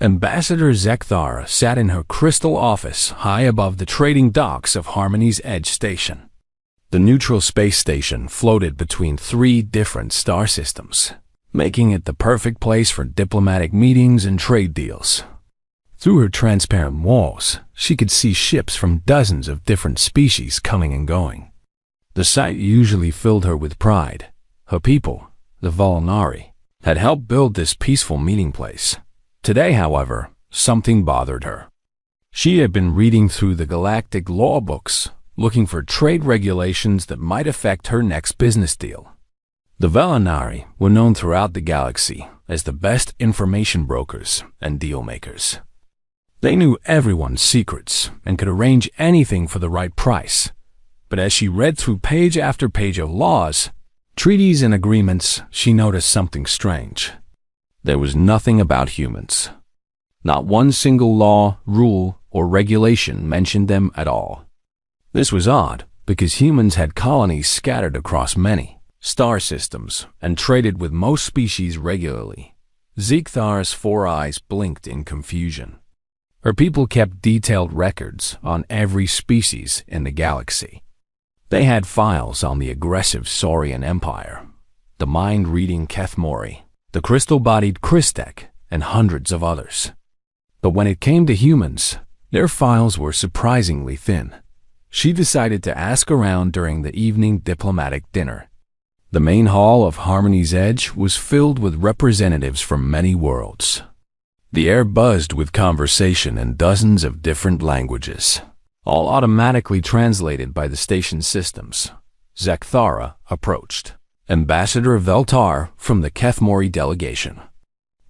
Ambassador Zekthara sat in her crystal office high above the trading docks of Harmony's Edge Station. The neutral space station floated between 3 different star systems, making it the perfect place for diplomatic meetings and trade deals. Through her transparent walls, she could see ships from dozens of different species coming and going. The sight usually filled her with pride. Her people, the Volnari, had helped build this peaceful meeting place. Today, however, something bothered her. She had been reading through the galactic law books, looking for trade regulations that might affect her next business deal. The Volnari were known throughout the galaxy as the best information brokers and deal makers. They knew everyone's secrets and could arrange anything for the right price. But as she read through page after page of laws, treaties and agreements, she noticed something strange. There was nothing about humans. Not one single law, rule, or regulation mentioned them at all. This was odd, because humans had colonies scattered across many star systems and traded with most species regularly. Zekthara's 4 eyes blinked in confusion. Her people kept detailed records on every species in the galaxy. They had files on the aggressive Saurian Empire, the mind-reading Kethmori, the crystal-bodied Christek, and hundreds of others. But when it came to humans, their files were surprisingly thin. She decided to ask around during the evening diplomatic dinner. The main hall of Harmony's Edge was filled with representatives from many worlds. The air buzzed with conversation in dozens of different languages, all automatically translated by the station systems. Zekthara approached. Ambassador Veltar from the Kethmori delegation.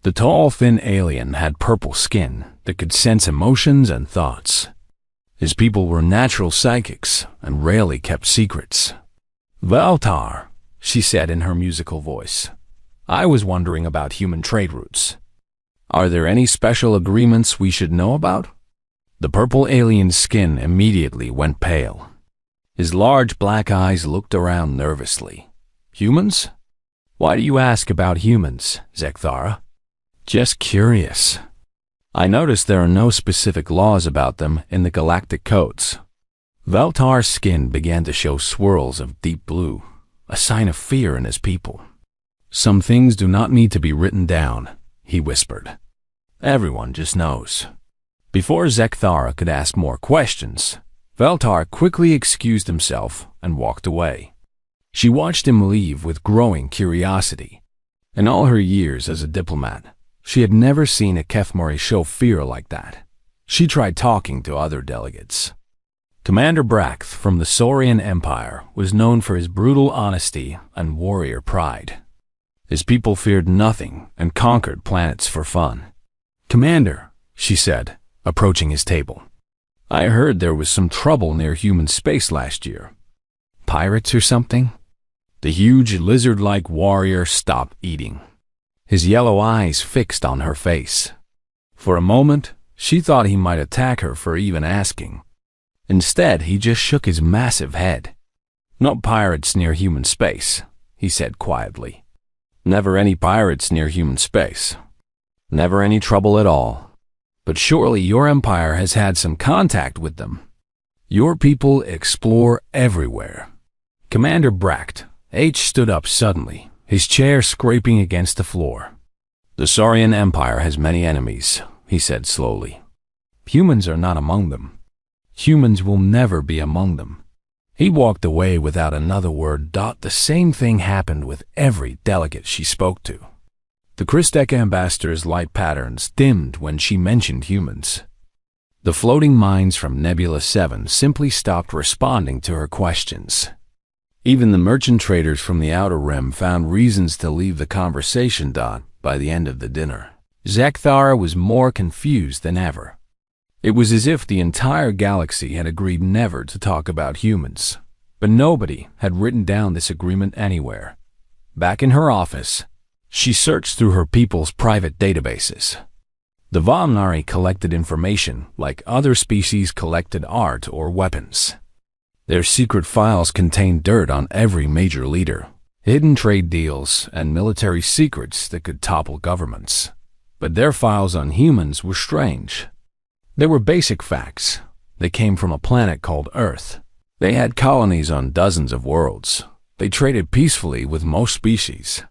The tall, thin alien had purple skin that could sense emotions and thoughts. His people were natural psychics and rarely kept secrets. "Veltar," she said in her musical voice, "I was wondering about human trade routes. Are there any special agreements we should know about?" The purple alien's skin immediately went pale. His large black eyes looked around nervously. "Humans? Why do you ask about humans, Zekthara?" "Just curious. I noticed there are no specific laws about them in the galactic codes." Veltar's skin began to show swirls of deep blue, a sign of fear in his people. "Some things do not need to be written down," he whispered. "Everyone just knows." Before Zekthara could ask more questions, Veltar quickly excused himself and walked away. She watched him leave with growing curiosity. In all her years as a diplomat, she had never seen a Kethmori show fear like that. She tried talking to other delegates. Commander Brakth from the Saurian Empire was known for his brutal honesty and warrior pride. His people feared nothing and conquered planets for fun. "Commander," she said, approaching his table, "I heard there was some trouble near human space last year. Pirates or something?" The huge lizard-like warrior stopped eating, his yellow eyes fixed on her face. For a moment, she thought he might attack her for even asking. Instead, he just shook his massive head. "No pirates near human space," he said quietly. "Never any pirates near human space. Never any trouble at all. But surely your empire has had some contact with them. Your people explore everywhere." Commander Bracht H stood up suddenly, his chair scraping against the floor. "The Saurian Empire has many enemies," he said slowly. "Humans are not among them. Humans will never be among them." He walked away without another word. The same thing happened with every delegate she spoke to. The Christek ambassador's light patterns dimmed when she mentioned humans. The floating minds from Nebula 7 simply stopped responding to her questions. Even the merchant traders from the Outer Rim found reasons to leave the conversation. By the end of the dinner, Zekthara was more confused than ever. It was as if the entire galaxy had agreed never to talk about humans, but nobody had written down this agreement anywhere. Back in her office, she searched through her people's private databases. The Volnari collected information like other species collected art or weapons. Their secret files contained dirt on every major leader, hidden trade deals, and military secrets that could topple governments. But their files on humans were strange. They were basic facts. They came from a planet called Earth. They had colonies on dozens of worlds. They traded peacefully with most species.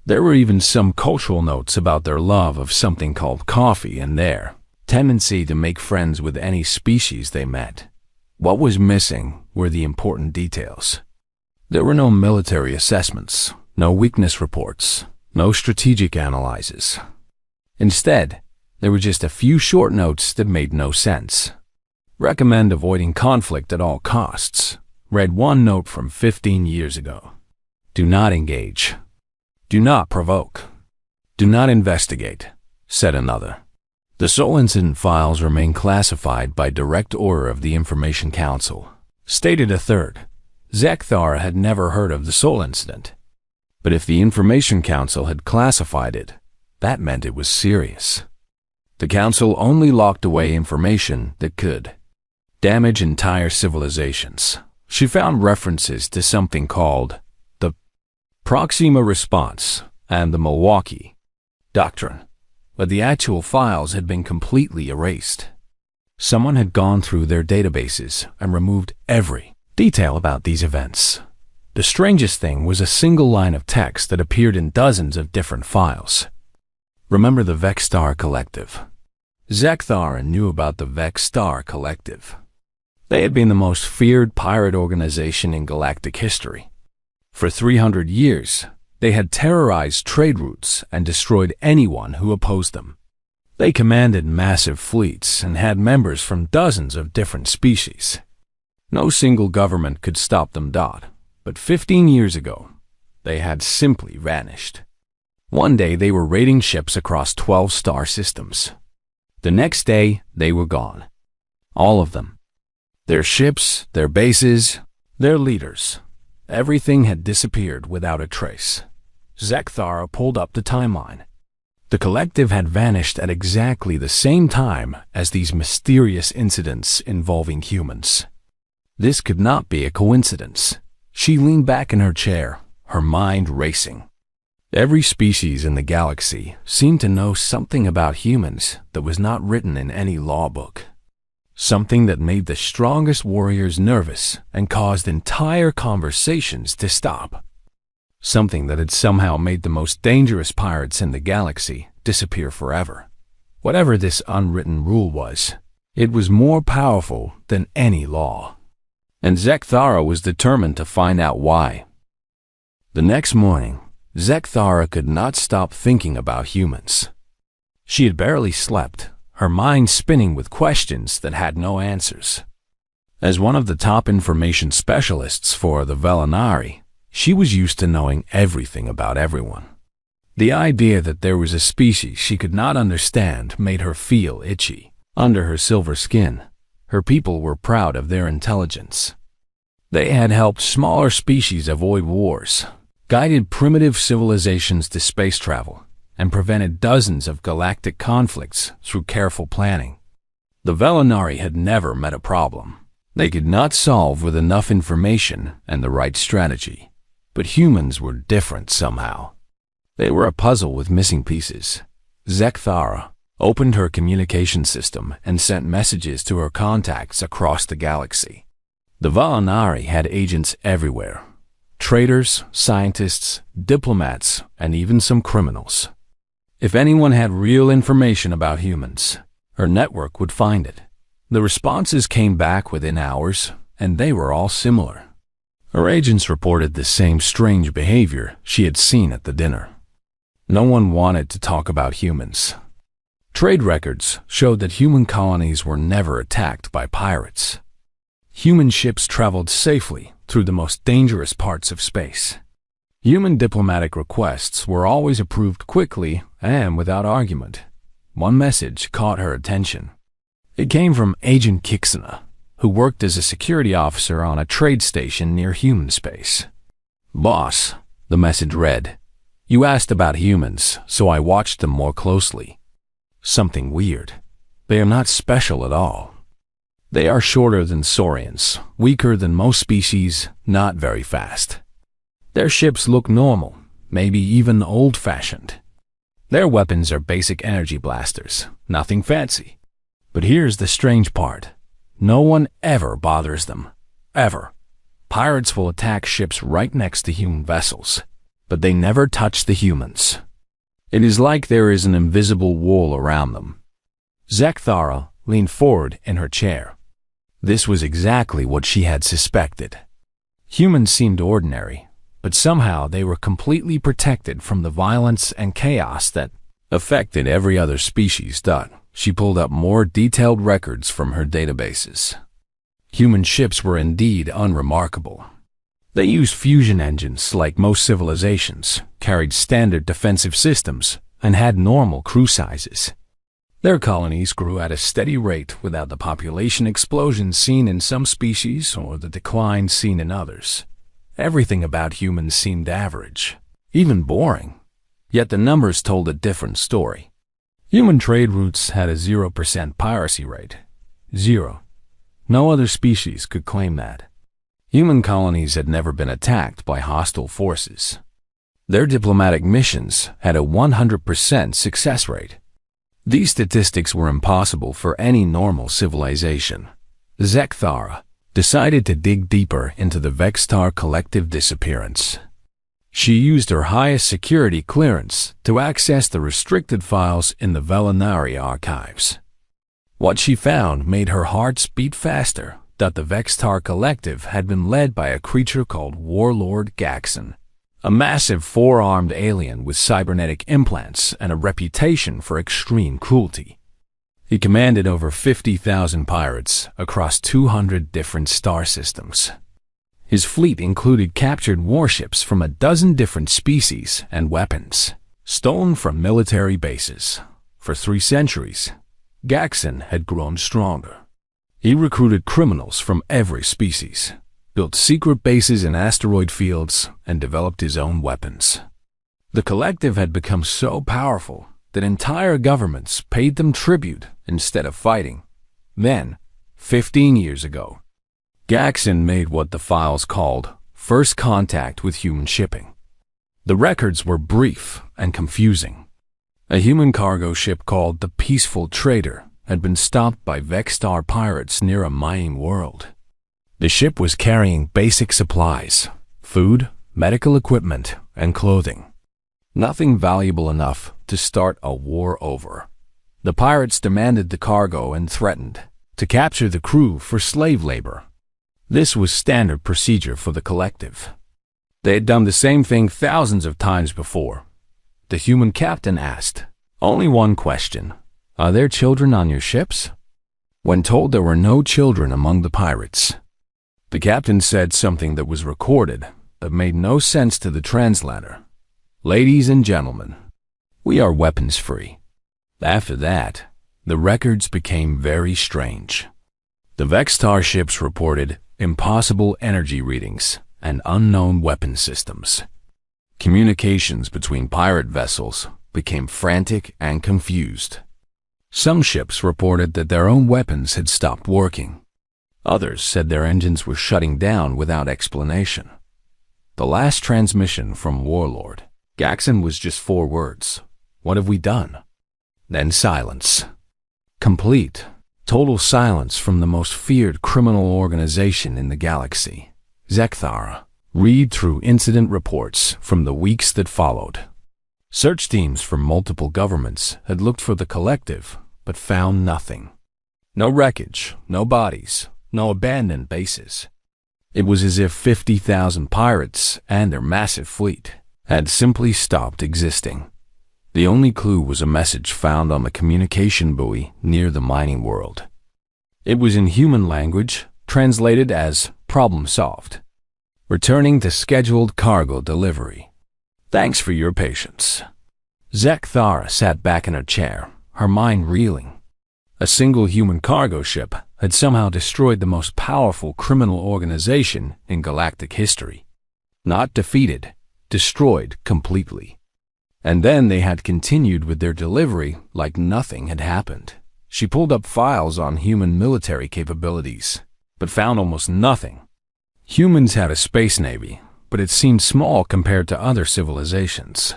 There were even some cultural notes about their love of something called coffee and their tendency to make friends with any species they met. What was missing were the important details. There were no military assessments, no weakness reports, no strategic analyses. Instead, there were just a few short notes that made no sense. Recommend avoiding conflict at all costs. Read one note from 15 years ago. Do not engage. Do not provoke. Do not investigate, said another. The Seoul incident files remain classified by direct order of the Information Council, stated a third. Zekthara had never heard of the Seoul incident. But if the Information Council had classified it, that meant it was serious. The Council only locked away information that could damage entire civilizations. She found references to something called the Proxima Response and the Milwaukee Doctrine, but the actual files had been completely erased. Someone had gone through their databases and removed every detail about these events. The strangest thing was a single line of text that appeared in dozens of different files. Remember the Vex-Star Collective? Zekthara knew about the Vex-Star Collective. They had been the most feared pirate organization in galactic history. For 300 years, they had terrorized trade routes and destroyed anyone who opposed them. They commanded massive fleets and had members from dozens of different species. No single government could stop them. But 15 years ago, they had simply vanished. One day they were raiding ships across 12 star systems. The next day, they were gone. All of them. Their ships, their bases, their leaders. Everything had disappeared without a trace. Zekthara pulled up the timeline. The collective had vanished at exactly the same time as these mysterious incidents involving humans. This could not be a coincidence. She leaned back in her chair, her mind racing. Every species in the galaxy seemed to know something about humans that was not written in any law book. Something that made the strongest warriors nervous and caused entire conversations to stop. Something that had somehow made the most dangerous pirates in the galaxy disappear forever. Whatever this unwritten rule was, it was more powerful than any law. And Zekthara was determined to find out why. The next morning, Zekthara could not stop thinking about humans. She had barely slept, her mind spinning with questions that had no answers. As one of the top information specialists for the Velanari, she was used to knowing everything about everyone. The idea that there was a species she could not understand made her feel itchy. Under her silver skin, her people were proud of their intelligence. They had helped smaller species avoid wars, guided primitive civilizations to space travel, and prevented dozens of galactic conflicts through careful planning. The Velanari had never met a problem they could not solve with enough information and the right strategy. But humans were different somehow. They were a puzzle with missing pieces. Zekthara opened her communication system and sent messages to her contacts across the galaxy. The Velanari had agents everywhere. Traders, scientists, diplomats, and even some criminals. If anyone had real information about humans, her network would find it. The responses came back within hours, and they were all similar. Her agents reported the same strange behavior she had seen at the dinner. No one wanted to talk about humans. Trade records showed that human colonies were never attacked by pirates. Human ships traveled safely through the most dangerous parts of space. Human diplomatic requests were always approved quickly and without argument. One message caught her attention. It came from Agent Kixana, who worked as a security officer on a trade station near human space. "Boss," the message read, "you asked about humans, so I watched them more closely. Something weird. They are not special at all. They are shorter than saurians, weaker than most species, not very fast. Their ships look normal, maybe even old-fashioned. Their weapons are basic energy blasters, nothing fancy. But here's the strange part. No one ever bothers them. Ever. Pirates will attack ships right next to human vessels, but they never touch the humans. It is like there is an invisible wall around them. Zekthara leaned forward in her chair. This was exactly what she had suspected. Humans seemed ordinary, but somehow they were completely protected from the violence and chaos that affected every other species. She pulled up more detailed records from her databases. Human ships were indeed unremarkable. They used fusion engines like most civilizations, carried standard defensive systems, and had normal crew sizes. Their colonies grew at a steady rate without the population explosions seen in some species or the decline seen in others. Everything about humans seemed average, even boring. Yet the numbers told a different story. Human trade routes had a 0% piracy rate. 0. No other species could claim that. Human colonies had never been attacked by hostile forces. Their diplomatic missions had a 100% success rate. These statistics were impossible for any normal civilization. Zekthara decided to dig deeper into the Vextar collective disappearance. She used her highest security clearance to access the restricted files in the Velinari archives. What she found made her heart beat faster. That the Vextar collective had been led by a creature called Warlord Gaxon, a massive four-armed alien with cybernetic implants and a reputation for extreme cruelty. He commanded over 50,000 pirates across 200 different star systems. His fleet included captured warships from a dozen different species and weapons, stolen from military bases. For 3 centuries, Gaxon had grown stronger. He recruited criminals from every species, built secret bases in asteroid fields, and developed his own weapons. The collective had become so powerful that entire governments paid them tribute instead of fighting. Then, 15 years ago, Gaxon made what the files called first contact with human shipping. The records were brief and confusing. A human cargo ship called the Peaceful Trader had been stopped by Vextar pirates near a mining world. The ship was carrying basic supplies, food, medical equipment, and clothing. Nothing valuable enough to start a war over. The pirates demanded the cargo and threatened to capture the crew for slave labor. This was standard procedure for the collective. They had done the same thing thousands of times before. The human captain asked only one question. Are there children on your ships? When told there were no children among the pirates, the captain said something that was recorded that made no sense to the translator. Ladies and gentlemen, we are weapons free. After that, the records became very strange. The Vextar ships reported impossible energy readings and unknown weapon systems. Communications between pirate vessels became frantic and confused. Some ships reported that their own weapons had stopped working. Others said their engines were shutting down without explanation. The last transmission from Warlord Gaxon was just 4 words. What have we done? Then silence. Complete, total silence from the most feared criminal organization in the galaxy. Zekthara read through incident reports from the weeks that followed. Search teams from multiple governments had looked for the collective, but found nothing. No wreckage, no bodies, no abandoned bases. It was as if 50,000 pirates and their massive fleet had simply stopped existing. The only clue was a message found on the communication buoy near the mining world. It was in human language, translated as "problem solved. Returning to scheduled cargo delivery. Thanks for your patience." Zekthara sat back in her chair, her mind reeling. A single human cargo ship had somehow destroyed the most powerful criminal organization in galactic history. Not defeated, destroyed completely. And then they had continued with their delivery like nothing had happened. She pulled up files on human military capabilities, but found almost nothing. Humans had a space navy, but it seemed small compared to other civilizations.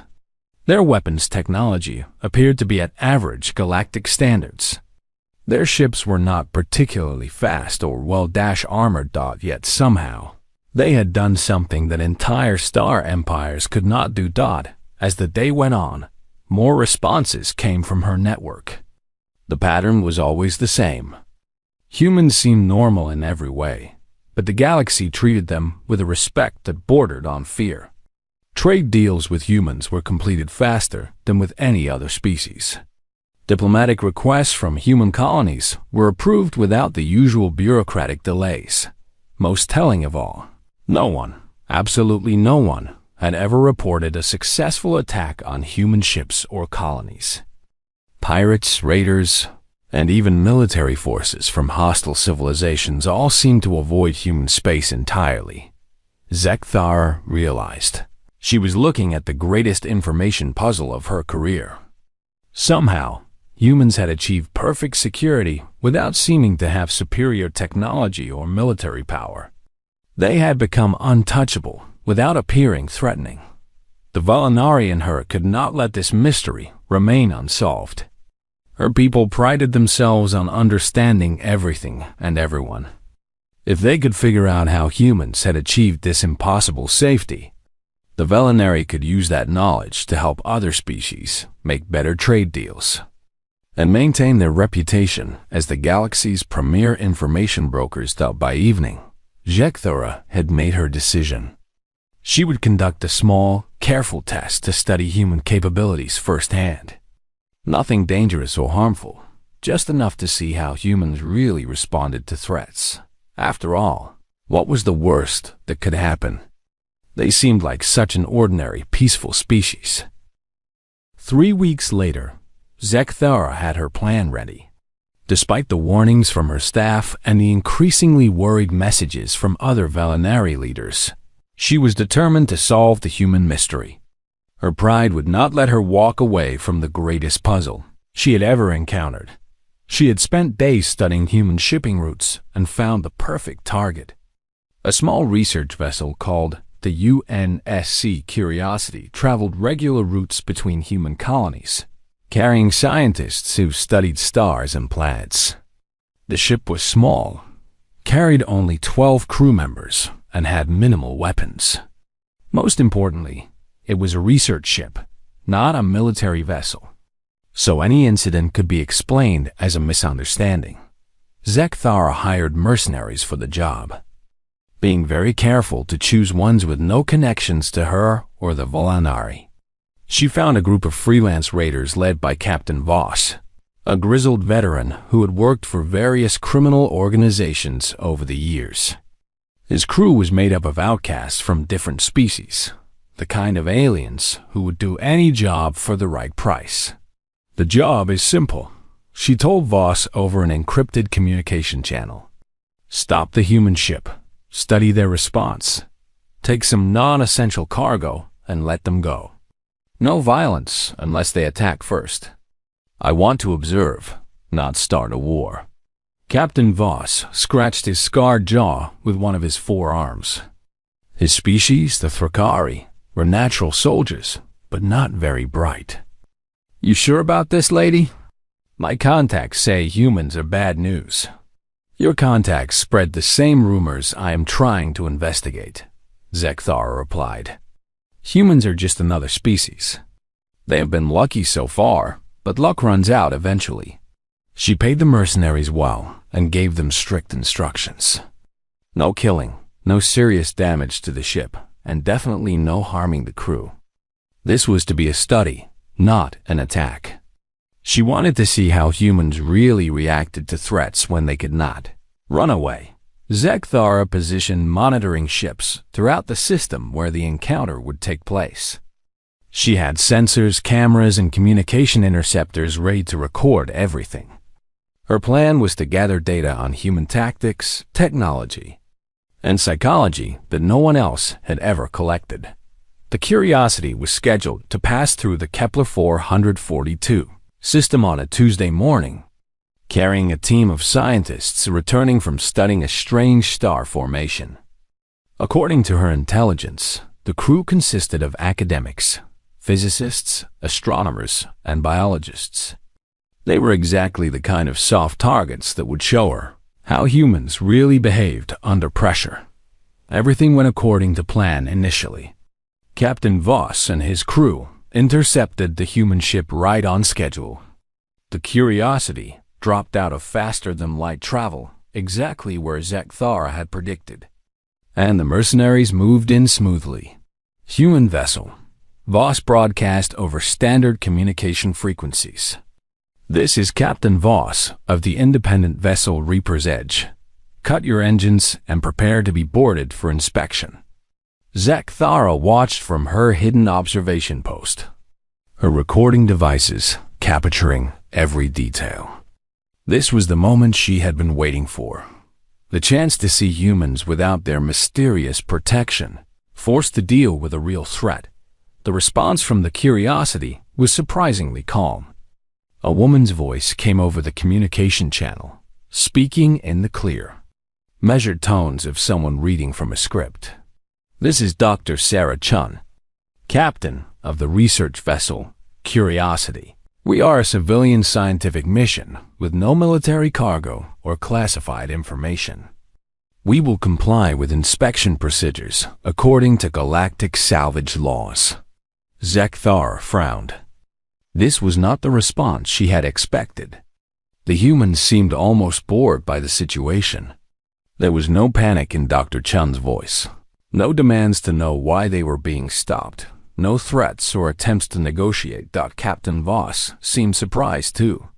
Their weapons technology appeared to be at average galactic standards. Their ships were not particularly fast or well-armored, yet somehow they had done something that entire star empires could not do. As the day went on, more responses came from her network. The pattern was always the same. Humans seemed normal in every way, but the galaxy treated them with a respect that bordered on fear. Trade deals with humans were completed faster than with any other species. Diplomatic requests from human colonies were approved without the usual bureaucratic delays. Most telling of all, no one, absolutely no one, had ever reported a successful attack on human ships or colonies. Pirates, raiders, and even military forces from hostile civilizations all seemed to avoid human space entirely. Zekthara realized she was looking at the greatest information puzzle of her career. Somehow, humans had achieved perfect security without seeming to have superior technology or military power. They had become untouchable without appearing threatening. The Valinari in her could not let this mystery remain unsolved. Her people prided themselves on understanding everything and everyone. If they could figure out how humans had achieved this impossible safety, the Valinari could use that knowledge to help other species make better trade deals and maintain their reputation as the galaxy's premier information brokers. By evening, Zekthara had made her decision. She would conduct a small, careful test to study human capabilities firsthand. Nothing dangerous or harmful, just enough to see how humans really responded to threats. After all, what was the worst that could happen? They seemed like such an ordinary, peaceful species. 3 weeks later, Zekthara had her plan ready. Despite the warnings from her staff and the increasingly worried messages from other Valinari leaders, she was determined to solve the human mystery. Her pride would not let her walk away from the greatest puzzle she had ever encountered. She had spent days studying human shipping routes and found the perfect target. A small research vessel called the UNSC Curiosity traveled regular routes between human colonies, carrying scientists who studied stars and planets. The ship was small, carried only 12 crew members, and had minimal weapons. Most importantly, it was a research ship, not a military vessel. So any incident could be explained as a misunderstanding. Zekthara hired mercenaries for the job, being very careful to choose ones with no connections to her or the Valinari. She found a group of freelance raiders led by Captain Voss, a grizzled veteran who had worked for various criminal organizations over the years. His crew was made up of outcasts from different species, the kind of aliens who would do any job for the right price. The job is simple, she told Voss over an encrypted communication channel. Stop the human ship, study their response, take some non-essential cargo, and let them go. No violence unless they attack first. I want to observe, not start a war. Captain Voss scratched his scarred jaw with one of his forearms. His species, the Thrakari, were natural soldiers, but not very bright. You sure about this, lady? My contacts say humans are bad news. Your contacts spread the same rumors I am trying to investigate, Zekthara replied. Humans are just another species. They have been lucky so far, but luck runs out eventually. She paid the mercenaries well and gave them strict instructions. No killing, no serious damage to the ship, and definitely no harming the crew. This was to be a study, not an attack. She wanted to see how humans really reacted to threats when they could not run away. Zekthara positioned monitoring ships throughout the system where the encounter would take place. She had sensors, cameras, and communication interceptors ready to record everything. Her plan was to gather data on human tactics, technology, and psychology that no one else had ever collected. The Curiosity was scheduled to pass through the Kepler 442 system on a Tuesday morning, carrying a team of scientists returning from studying a strange star formation. According to her intelligence, the crew consisted of academics, physicists, astronomers, and biologists. They were exactly the kind of soft targets that would show her how humans really behaved under pressure. Everything went according to plan initially. Captain Voss and his crew intercepted the human ship right on schedule. The Curiosity dropped out of faster-than-light travel, exactly where Zekthara had predicted. And the mercenaries moved in smoothly. Human vessel. Voss broadcast over standard communication frequencies. This is Captain Voss of the independent vessel Reaper's Edge. Cut your engines and prepare to be boarded for inspection. Zekthara watched from her hidden observation post, her recording devices capturing every detail. This was the moment she had been waiting for. The chance to see humans without their mysterious protection, forced to deal with a real threat. The response from the Curiosity was surprisingly calm. A woman's voice came over the communication channel, speaking in the clear, measured tones of someone reading from a script. This is Dr. Sarah Chun, captain of the research vessel Curiosity. We are a civilian scientific mission with no military cargo or classified information. We will comply with inspection procedures according to galactic salvage laws. Zekthara frowned. This was not the response she had expected. The humans seemed almost bored by the situation. There was no panic in Dr. Chun's voice. No demands to know why they were being stopped. No threats or attempts to negotiate. Captain Voss seemed surprised too.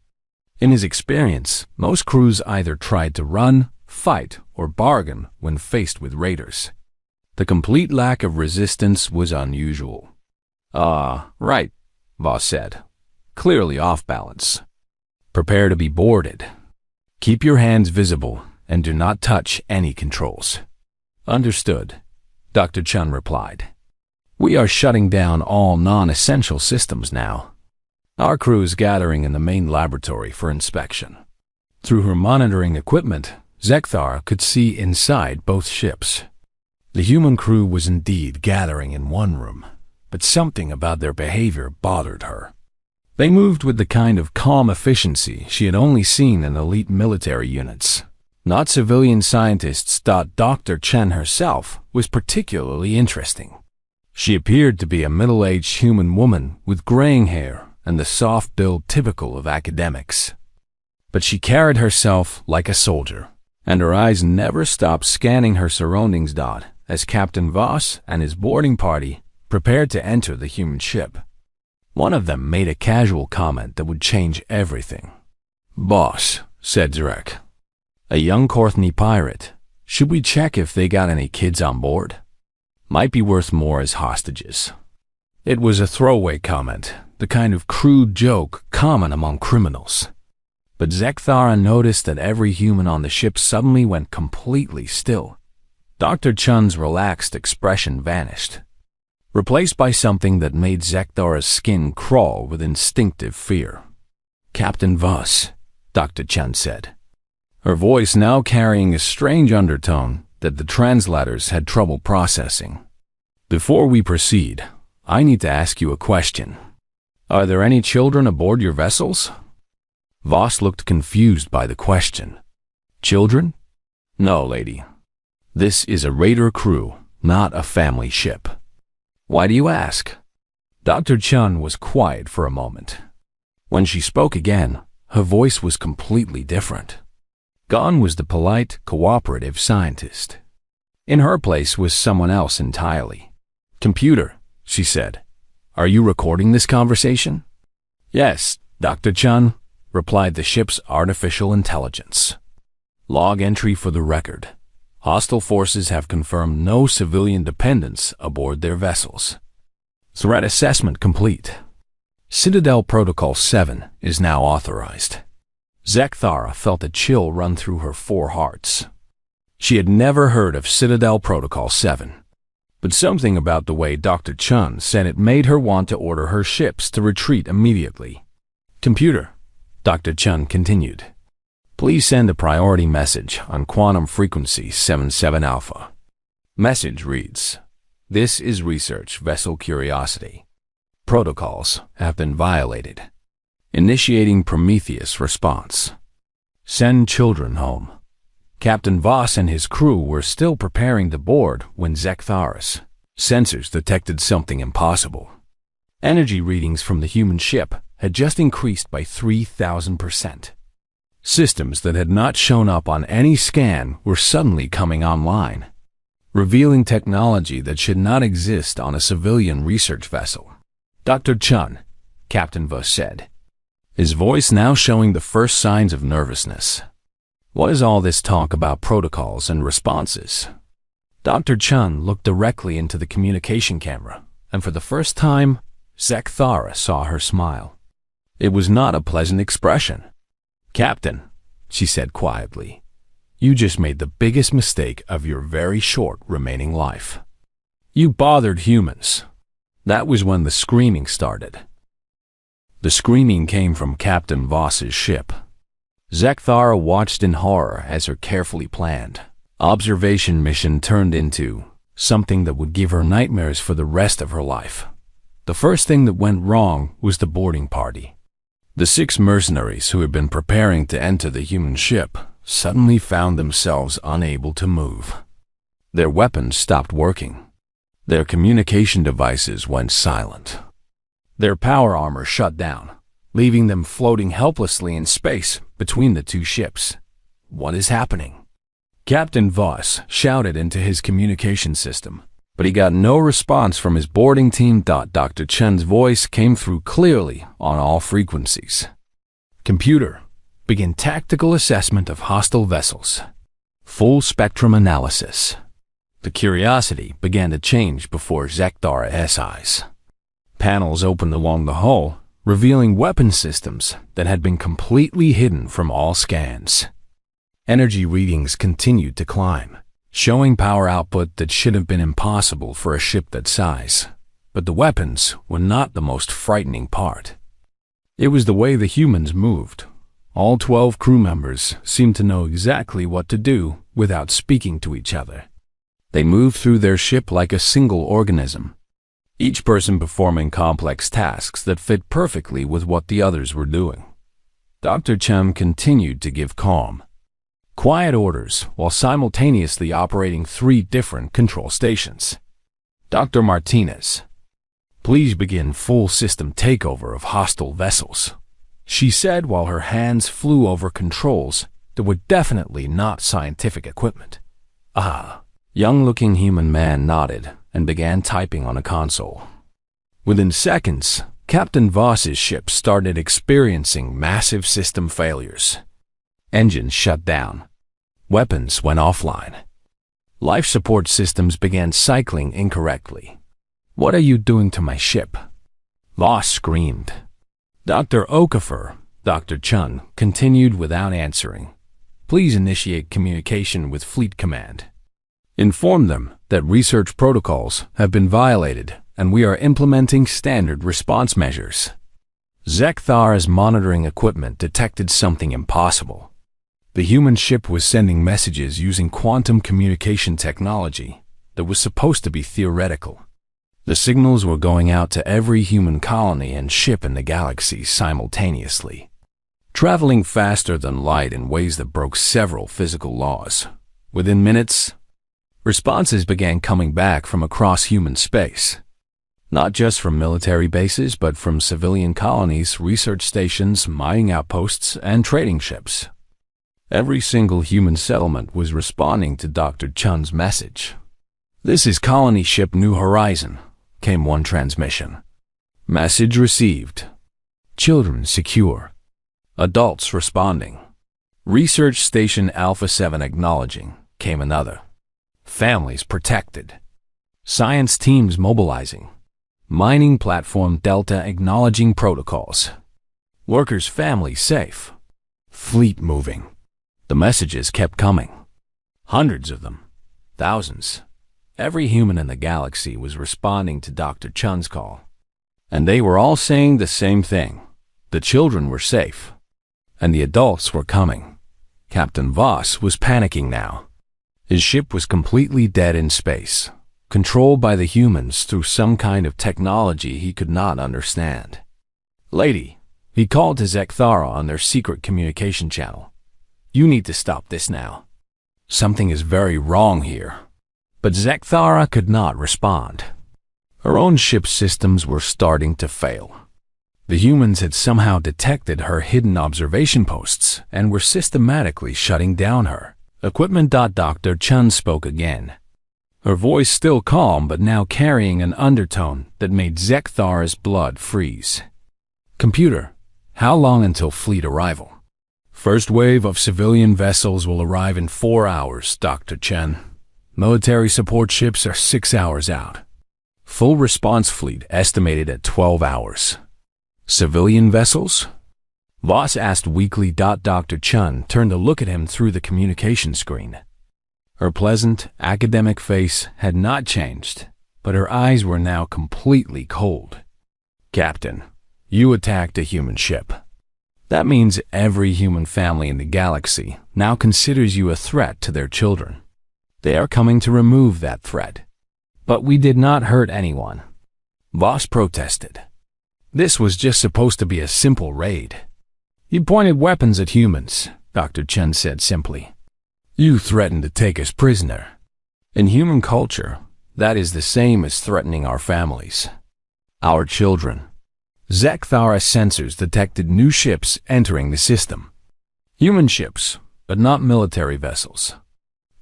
In his experience, most crews either tried to run, fight, or bargain when faced with raiders. The complete lack of resistance was unusual. Right, Voss said, clearly off balance. Prepare to be boarded. Keep your hands visible and do not touch any controls. Understood, Dr. Chun replied. We are shutting down all non-essential systems now. Our crew is gathering in the main laboratory for inspection. Through her monitoring equipment, Zekthara could see inside both ships. The human crew was indeed gathering in one room, but something about their behavior bothered her. They moved with the kind of calm efficiency she had only seen in elite military units. Not civilian scientists. Dr. Chen herself was particularly interesting. She appeared to be a middle-aged human woman with graying hair and the soft build typical of academics. But she carried herself like a soldier, and her eyes never stopped scanning her surroundings. As Captain Voss and his boarding party prepared to enter the human ship, one of them made a casual comment that would change everything. "Boss," said Zrek, "a young Courtney pirate. Should we check if they got any kids on board? Might be worth more as hostages." It was a throwaway comment, the kind of crude joke common among criminals. But Zekthara noticed that every human on the ship suddenly went completely still. Dr. Chun's relaxed expression vanished, replaced by something that made Zekthara's skin crawl with instinctive fear. "Captain Voss," Dr. Chun said, her voice now carrying a strange undertone that the translators had trouble processing. "Before we proceed, I need to ask you a question. Are there any children aboard your vessels?" Voss looked confused by the question. "Children? No, lady. This is a raider crew, not a family ship." "Why do you ask?" Dr. Chun was quiet for a moment. When she spoke again, her voice was completely different. Gone was the polite, cooperative scientist. In her place was someone else entirely. "Computer," she said, "are you recording this conversation?" "Yes, Dr. Chun," replied the ship's artificial intelligence. "Log entry for the record. Hostile forces have confirmed no civilian dependents aboard their vessels. Threat assessment complete. Citadel Protocol 7 is now authorized." Zekthara felt a chill run through her 4 hearts. She had never heard of Citadel Protocol 7, but something about the way Dr. Chun said it made her want to order her ships to retreat immediately. "Computer," Dr. Chun continued, "please send a priority message on quantum frequency 77 alpha. Message reads, 'This is Research Vessel Curiosity. Protocols have been violated. Initiating Prometheus response. Send children home. Captain Voss and his crew were still preparing to board when Zektharis' sensors detected something impossible. Energy readings from the human ship had just increased by 3,000%. Systems that had not shown up on any scan were suddenly coming online, revealing technology that should not exist on a civilian research vessel. Dr. Chun, Captain Voss said, his voice now showing the first signs of nervousness. What is all this talk about protocols and responses? Dr. Chun looked directly into the communication camera, and for the first time, Zekthara saw her smile. It was not a pleasant expression. Captain, she said quietly, you just made the biggest mistake of your very short remaining life. You bothered humans. That was when the screaming started. The screaming came from Captain Voss's ship. Zekthara watched in horror as her carefully planned observation mission turned into something that would give her nightmares for the rest of her life. The first thing that went wrong was the boarding party. The 6 mercenaries who had been preparing to enter the human ship suddenly found themselves unable to move. Their weapons stopped working. Their communication devices went silent. Their power armor shut down, leaving them floating helplessly in space between the 2 ships. What is happening? Captain Voss shouted into his communication system, but he got no response from his boarding team. Dr. Chen's voice came through clearly on all frequencies. Computer, begin tactical assessment of hostile vessels. Full spectrum analysis. The curiosity began to change before Zekthara's eyes. Panels opened along the hull, revealing weapon systems that had been completely hidden from all scans. Energy readings continued to climb, showing power output that should have been impossible for a ship that size. But the weapons were not the most frightening part. It was the way the humans moved. All 12 crew members seemed to know exactly what to do without speaking to each other. They moved through their ship like a single organism, each person performing complex tasks that fit perfectly with what the others were doing. Dr. Chen continued to give calm, quiet orders while simultaneously operating 3 different control stations. Dr. Martinez, please begin full system takeover of hostile vessels, she said while her hands flew over controls that were definitely not scientific equipment. Young-looking human man nodded and began typing on a console. Within seconds, Captain Voss's ship started experiencing massive system failures. Engines shut down. Weapons went offline. Life support systems began cycling incorrectly. What are you doing to my ship? Voss screamed. Dr. Okafor, Dr. Chun, continued without answering. Please initiate communication with Fleet Command. Inform them that research protocols have been violated and we are implementing standard response measures. Zekthar's monitoring equipment detected something impossible. The human ship was sending messages using quantum communication technology that was supposed to be theoretical. The signals were going out to every human colony and ship in the galaxy simultaneously, traveling faster than light in ways that broke several physical laws. Within minutes, responses began coming back from across human space, not just from military bases, but from civilian colonies, research stations, mining outposts, and trading ships. Every single human settlement was responding to Dr. Chun's message. This is Colony Ship New Horizon, came one transmission. Message received. Children secure. Adults responding. Research Station Alpha 7 acknowledging, came another. Families protected. Science teams mobilizing. Mining platform Delta acknowledging protocols. Workers' families safe. Fleet moving. The messages kept coming. Hundreds of them. Thousands. Every human in the galaxy was responding to Dr. Chun's call. And they were all saying the same thing. The children were safe. And the adults were coming. Captain Voss was panicking now. His ship was completely dead in space. controlled by the humans through some kind of technology he could not understand. "Lady," he called to Zekthara on their secret communication channel. "You need to stop this now. Something is very wrong here." But Zekthara could not respond. Her own ship's systems were starting to fail. The humans had somehow detected her hidden observation posts and were systematically shutting down her equipment. Dr. Chun spoke again, her voice still calm but now carrying an undertone that made Zekthara's blood freeze. "Computer, how long until fleet arrival?" "First wave of civilian vessels will arrive in 4 hours, Dr. Chen. Military support ships are 6 hours out. Full response fleet estimated at 12 hours. Civilian vessels?" Voss asked weakly. Dr. Chun turned to look at him through the communication screen. Her pleasant, academic face had not changed, but her eyes were now completely cold. "Captain, you attacked a human ship. That means every human family in the galaxy now considers you a threat to their children. They are coming to remove that threat." "But we did not hurt anyone," Voss protested. "This was just supposed to be a simple raid." "You pointed weapons at humans," Dr. Chen said simply. "You threatened to take us prisoner. In human culture, that is the same as threatening our families, our children." Zekthara sensors detected new ships entering the system. Human ships, but not military vessels.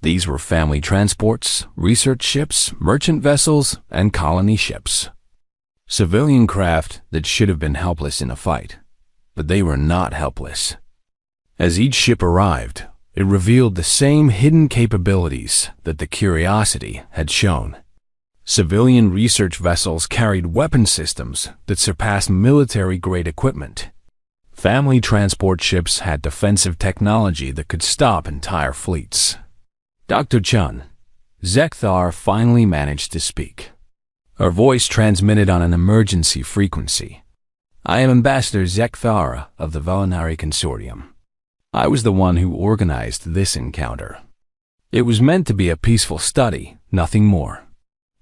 These were family transports, research ships, merchant vessels, and colony ships. Civilian craft that should have been helpless in a fight, but they were not helpless. As each ship arrived, it revealed the same hidden capabilities that the Curiosity had shown. Civilian research vessels carried weapon systems that surpassed military-grade equipment. Family transport ships had defensive technology that could stop entire fleets. "Dr. Chun," Zekthar finally managed to speak. Her voice transmitted on an emergency frequency. "I am Ambassador Zekthara of the Velinari Consortium. I was the one who organized this encounter. It was meant to be a peaceful study, nothing more."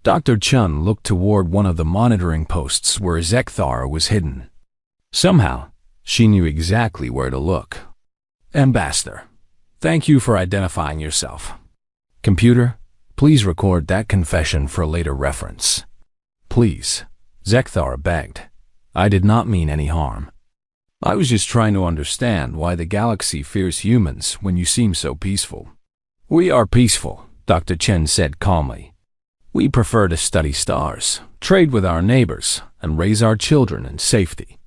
Dr. Chun looked toward one of the monitoring posts where Zekthara was hidden. Somehow, she knew exactly where to look. "Ambassador, thank you for identifying yourself. Computer, please record that confession for later reference." "Please," Zekthara begged. "I did not mean any harm. I was just trying to understand why the galaxy fears humans when you seem so peaceful." "We are peaceful," Dr. Chen said calmly. "We prefer to study stars, trade with our neighbors, and raise our children in safety.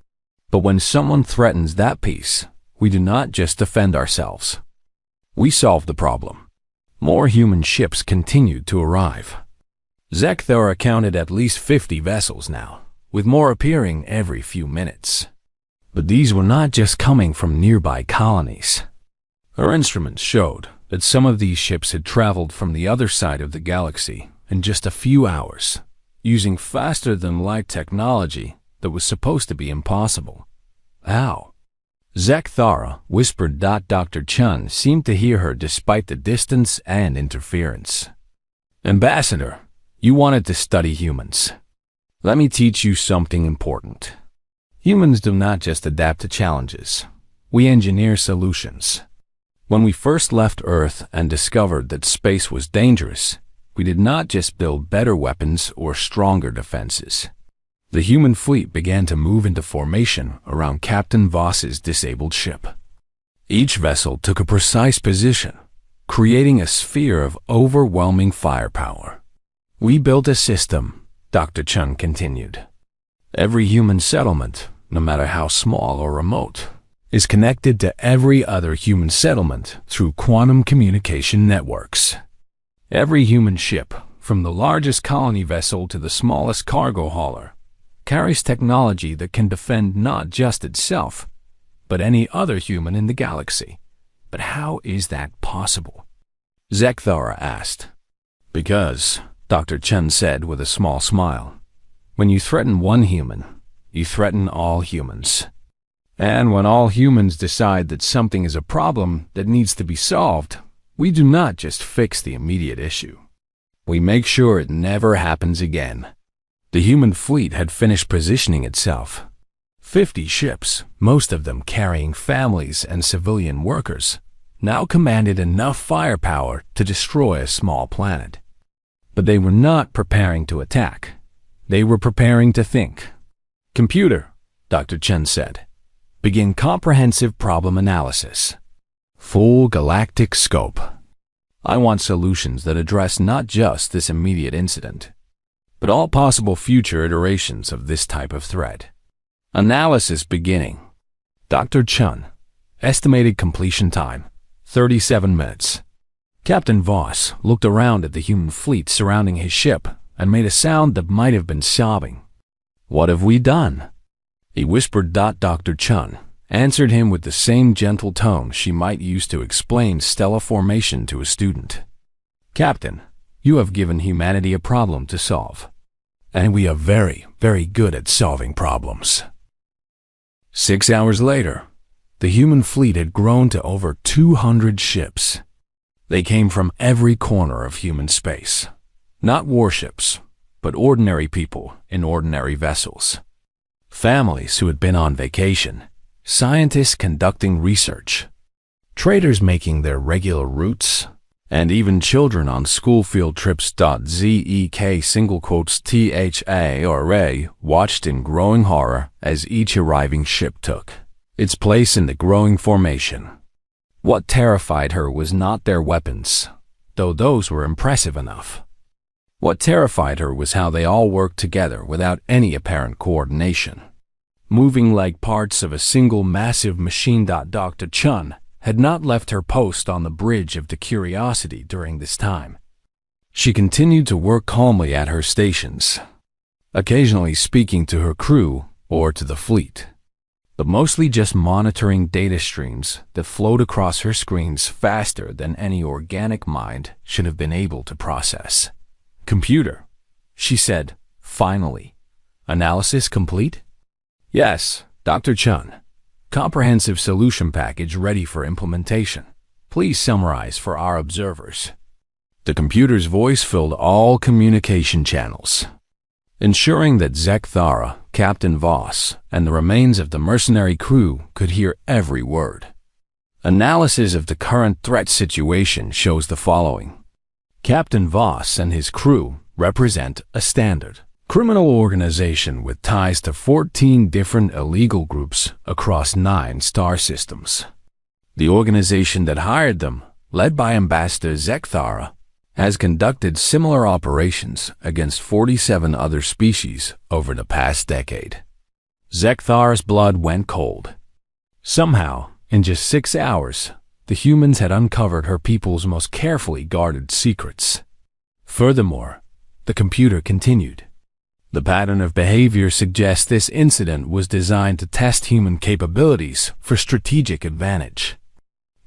But when someone threatens that peace, we do not just defend ourselves. We solve the problem." More human ships continued to arrive. Zekthara counted at least 50 vessels now, with more appearing every few minutes. But these were not just coming from nearby colonies. Her instruments showed that some of these ships had traveled from the other side of the galaxy in just a few hours, using faster-than-light technology that was supposed to be impossible. How? Zekthara whispered. Dr. Chun seemed to hear her despite the distance and interference. "Ambassador, you wanted to study humans. Let me teach you something important. Humans do not just adapt to challenges. We engineer solutions. When we first left Earth and discovered that space was dangerous, we did not just build better weapons or stronger defenses. The human fleet began to move into formation around Captain Voss's disabled ship. Each vessel took a precise position, creating a sphere of overwhelming firepower. We built a system," Dr. Chun continued. "Every human settlement, no matter how small or remote, is connected to every other human settlement through quantum communication networks. Every human ship, from the largest colony vessel to the smallest cargo hauler, carries technology that can defend not just itself, but any other human in the galaxy. But how is that possible?" Zekthara asked. "Because," Dr. Chen said with a small smile, "when you threaten one human, you threaten all humans. And when all humans decide that something is a problem that needs to be solved, we do not just fix the immediate issue. We make sure it never happens again. The human fleet had finished positioning itself. 50 ships, most of them carrying families and civilian workers, now commanded enough firepower to destroy a small planet. But they were not preparing to attack. They were preparing to think. "Computer," Dr. Chen said, "begin comprehensive problem analysis. Full galactic scope. I want solutions that address not just this immediate incident, but all possible future iterations of this type of threat. Analysis beginning." Dr. Chen, estimated completion time, 37 minutes. Captain Voss looked around at the human fleet surrounding his ship and made a sound that might have been sobbing. "What have we done?" He whispered. Dr. Chen answered him with the same gentle tone she might use to explain stellar formation to a student. "Captain, you have given humanity a problem to solve. And we are very, very good at solving problems." 6 hours later, the human fleet had grown to over 200 ships. They came from every corner of human space. Not warships, but ordinary people in ordinary vessels. Families who had been on vacation, scientists conducting research, traders making their regular routes, and even children on school field trips. ZEK single quotes THA or A watched in growing horror as each arriving ship took its place in the growing formation. What terrified her was not their weapons, though those were impressive enough. What terrified her was how they all worked together without any apparent coordination, moving like parts of a single massive machine. Dr. Chen had not left her post on the bridge of the Curiosity during this time. She continued to work calmly at her stations, occasionally speaking to her crew or to the fleet, but mostly just monitoring data streams that flowed across her screens faster than any organic mind should have been able to process. "Computer," she said, finally. "Analysis complete?" "Yes, Dr. Chen. Comprehensive solution package ready for implementation. Please summarize for our observers." The computer's voice filled all communication channels, ensuring that Zekthara, Captain Voss, and the remains of the mercenary crew could hear every word. Analysis of the current threat situation shows the following. Captain Voss and his crew represent a standard criminal organization with ties to 14 different illegal groups across 9 star systems. The organization that hired them, led by Ambassador Zekthara, has conducted similar operations against 47 other species over the past decade. Zekthara's blood went cold. Somehow, in just 6 hours, the humans had uncovered her people's most carefully guarded secrets. Furthermore, the computer continued. The pattern of behavior suggests this incident was designed to test human capabilities for strategic advantage.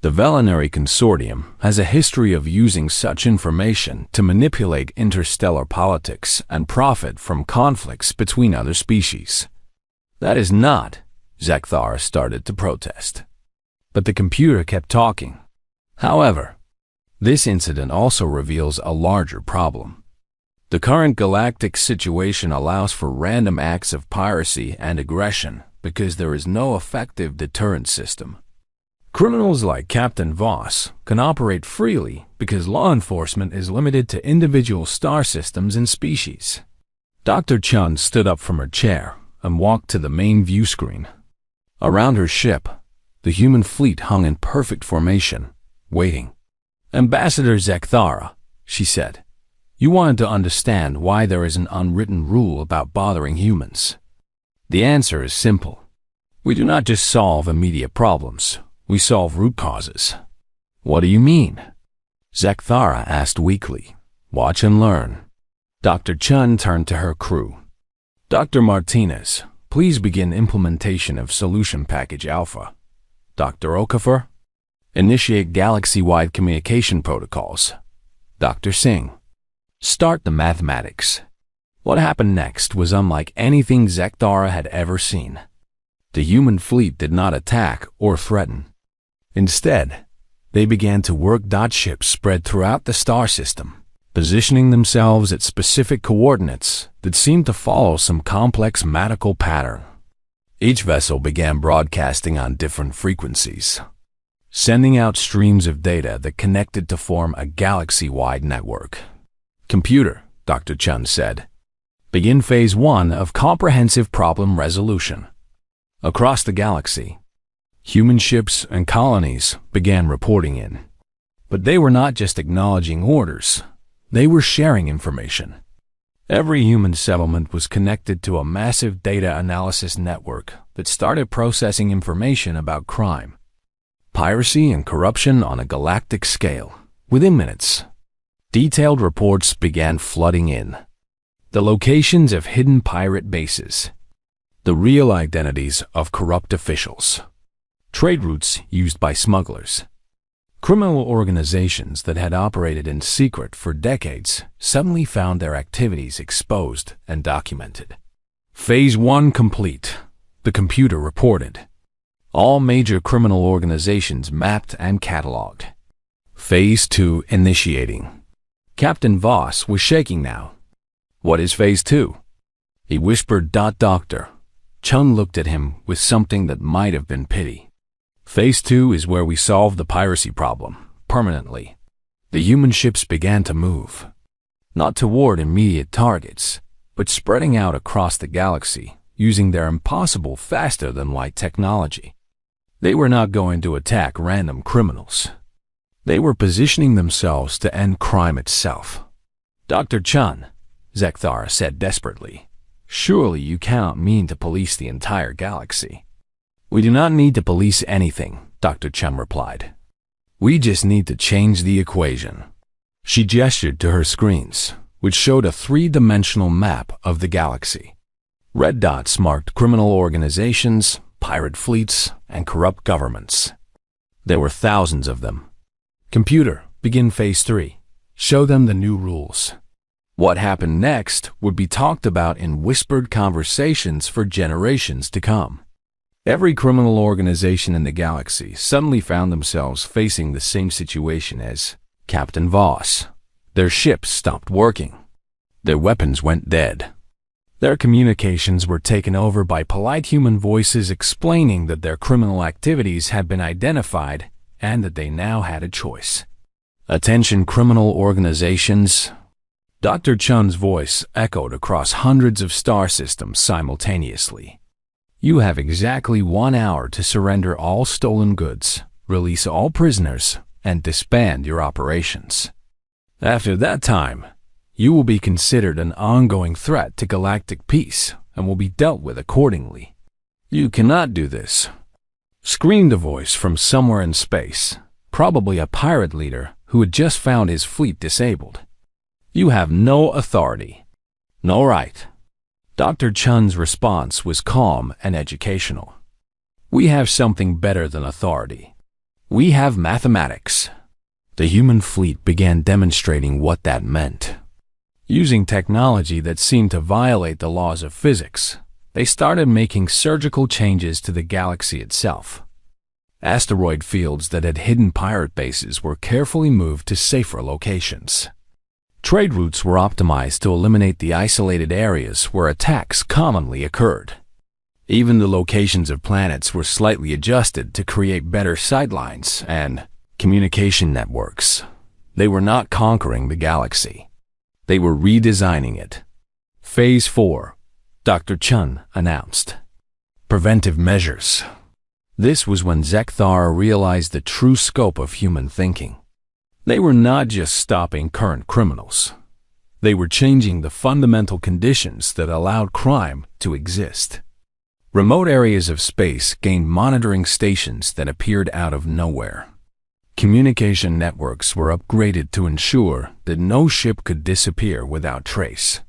The Velinary Consortium has a history of using such information to manipulate interstellar politics and profit from conflicts between other species. That is not, Zekthara started to protest. But the computer kept talking. However, this incident also reveals a larger problem. The current galactic situation allows for random acts of piracy and aggression because there is no effective deterrent system. Criminals like Captain Voss can operate freely because law enforcement is limited to individual star systems and species. Dr. Chen stood up from her chair and walked to the main view screen. Around her ship, the human fleet hung in perfect formation, waiting. "Ambassador Zekthara," she said, "you wanted to understand why there is an unwritten rule about bothering humans. The answer is simple. We do not just solve immediate problems. We solve root causes." "What do you mean?" Zekthara asked weakly. "Watch and learn." Dr. Chen turned to her crew. "Dr. Martinez, please begin implementation of Solution Package Alpha. Dr. Okafor, initiate galaxy-wide communication protocols. Dr. Singh, start the mathematics." What happened next was unlike anything Zekthara had ever seen. The human fleet did not attack or threaten. Instead, they began to work. Ships spread throughout the star system. positioning themselves at specific coordinates that seemed to follow some complex mathematical pattern. Each vessel began broadcasting on different frequencies, sending out streams of data that connected to form a galaxy-wide network. "Computer," Dr. Chun said, "begin Phase 1 of comprehensive problem resolution." Across the galaxy, human ships and colonies began reporting in. But they were not just acknowledging orders, they were sharing information. Every human settlement was connected to a massive data analysis network that started processing information about crime, piracy, and corruption on a galactic scale. Within minutes, detailed reports began flooding in. The locations of hidden pirate bases, the real identities of corrupt officials, trade routes used by smugglers. Criminal organizations that had operated in secret for decades suddenly found their activities exposed and documented. Phase 1 complete, the computer reported. All major criminal organizations mapped and cataloged. Phase 2 initiating. Captain Voss was shaking now. "What is Phase 2? He whispered. Doctor Chun looked at him with something that might have been pity. "Phase 2 is where we solve the piracy problem, permanently." The human ships began to move, not toward immediate targets, but spreading out across the galaxy, using their impossible faster-than-light technology. They were not going to attack random criminals. They were positioning themselves to end crime itself. "Dr. Chun," Zekthara said desperately, "surely you cannot mean to police the entire galaxy." "We do not need to police anything," Dr. Chun replied. "We just need to change the equation." She gestured to her screens, which showed a three-dimensional map of the galaxy. Red dots marked criminal organizations, pirate fleets, and corrupt governments. There were thousands of them. "Computer, begin Phase 3. Show them the new rules." What happened next would be talked about in whispered conversations for generations to come. Every criminal organization in the galaxy suddenly found themselves facing the same situation as Captain Voss. Their ships stopped working. Their weapons went dead. Their communications were taken over by polite human voices explaining that their criminal activities had been identified and that they now had a choice. "Attention criminal organizations." Dr. Chun's voice echoed across hundreds of star systems simultaneously. "You have exactly 1 hour to surrender all stolen goods, release all prisoners, and disband your operations. After that time, you will be considered an ongoing threat to galactic peace and will be dealt with accordingly." "You cannot do this," screamed a voice from somewhere in space, probably a pirate leader who had just found his fleet disabled. "You have no authority." "No right." Dr. Chun's response was calm and educational. "We have something better than authority. We have mathematics." The human fleet began demonstrating what that meant. Using technology that seemed to violate the laws of physics, they started making surgical changes to the galaxy itself. Asteroid fields that had hidden pirate bases were carefully moved to safer locations. Trade routes were optimized to eliminate the isolated areas where attacks commonly occurred. Even the locations of planets were slightly adjusted to create better sightlines and communication networks. They were not conquering the galaxy. They were redesigning it. Phase 4, Dr. Chun announced. Preventive measures. This was when Zekthara realized the true scope of human thinking. They were not just stopping current criminals. They were changing the fundamental conditions that allowed crime to exist. Remote areas of space gained monitoring stations that appeared out of nowhere. Communication networks were upgraded to ensure that no ship could disappear without trace.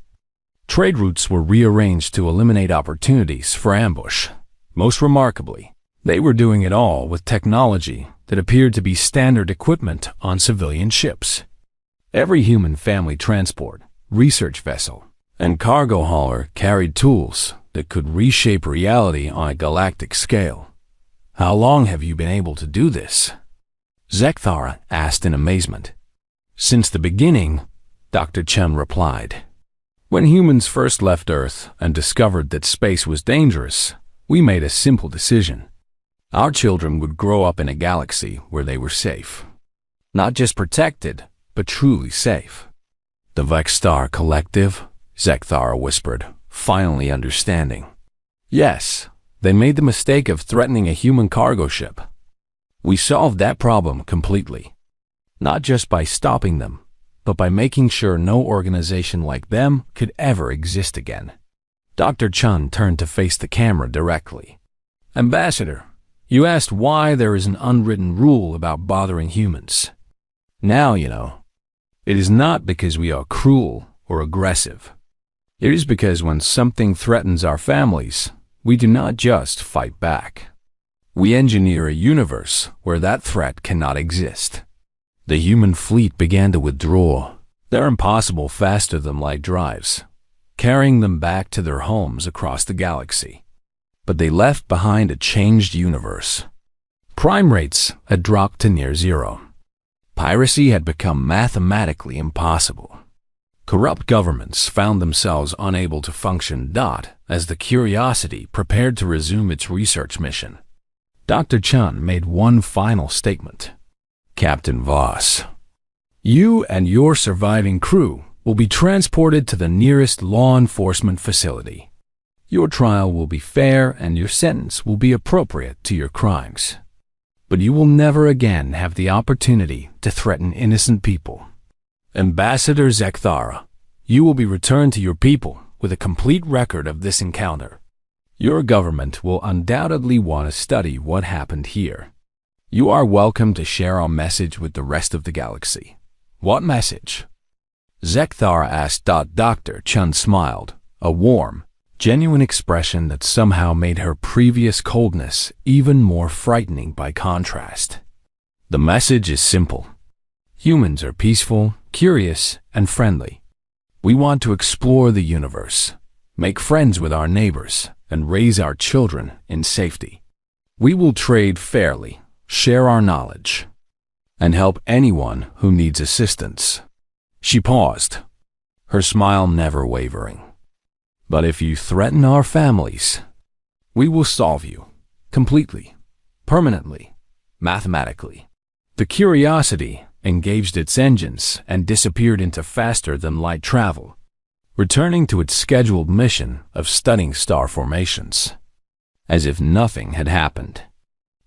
Trade routes were rearranged to eliminate opportunities for ambush. Most remarkably, they were doing it all with technology that appeared to be standard equipment on civilian ships. Every human family transport, research vessel, and cargo hauler carried tools that could reshape reality on a galactic scale. "How long have you been able to do this?" Zekthara asked in amazement. "Since the beginning," Dr. Chen replied. When humans first left Earth and discovered that space was dangerous, we made a simple decision. Our children would grow up in a galaxy where they were safe. Not just protected, but truly safe. The Vexstar Collective, Zekthara whispered, finally understanding. Yes, they made the mistake of threatening a human cargo ship. We solved that problem completely. Not just by stopping them, but by making sure no organization like them could ever exist again. Dr. Chen turned to face the camera directly. Ambassador, you asked why there is an unwritten rule about bothering humans. Now you know. It is not because we are cruel or aggressive. It is because when something threatens our families, we do not just fight back. We engineer a universe where that threat cannot exist. The human fleet began to withdraw, their impossible faster than light drives, carrying them back to their homes across the galaxy. But they left behind a changed universe. Crime rates had dropped to near zero. Piracy had become mathematically impossible. Corrupt governments found themselves unable to function. As the Curiosity prepared to resume its research mission, Dr. Chen made one final statement. Captain Voss, you and your surviving crew will be transported to the nearest law enforcement facility. Your trial will be fair and your sentence will be appropriate to your crimes. But you will never again have the opportunity to threaten innocent people. Ambassador Zekthara, you will be returned to your people with a complete record of this encounter. Your government will undoubtedly want to study what happened here. You are welcome to share our message with the rest of the galaxy. What message? Zekthara asked. Dr. Chen smiled, a warm, genuine expression that somehow made her previous coldness even more frightening by contrast. The message is simple. Humans are peaceful, curious, and friendly. We want to explore the universe, make friends with our neighbors, and raise our children in safety. We will trade fairly, share our knowledge, and help anyone who needs assistance. She paused, her smile never wavering. But if you threaten our families, we will solve you, completely, permanently, mathematically. The Curiosity engaged its engines and disappeared into faster-than-light travel, returning to its scheduled mission of studying star formations. As if nothing had happened.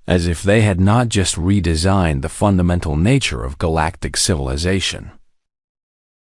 As if they had not just redesigned the fundamental nature of galactic civilization.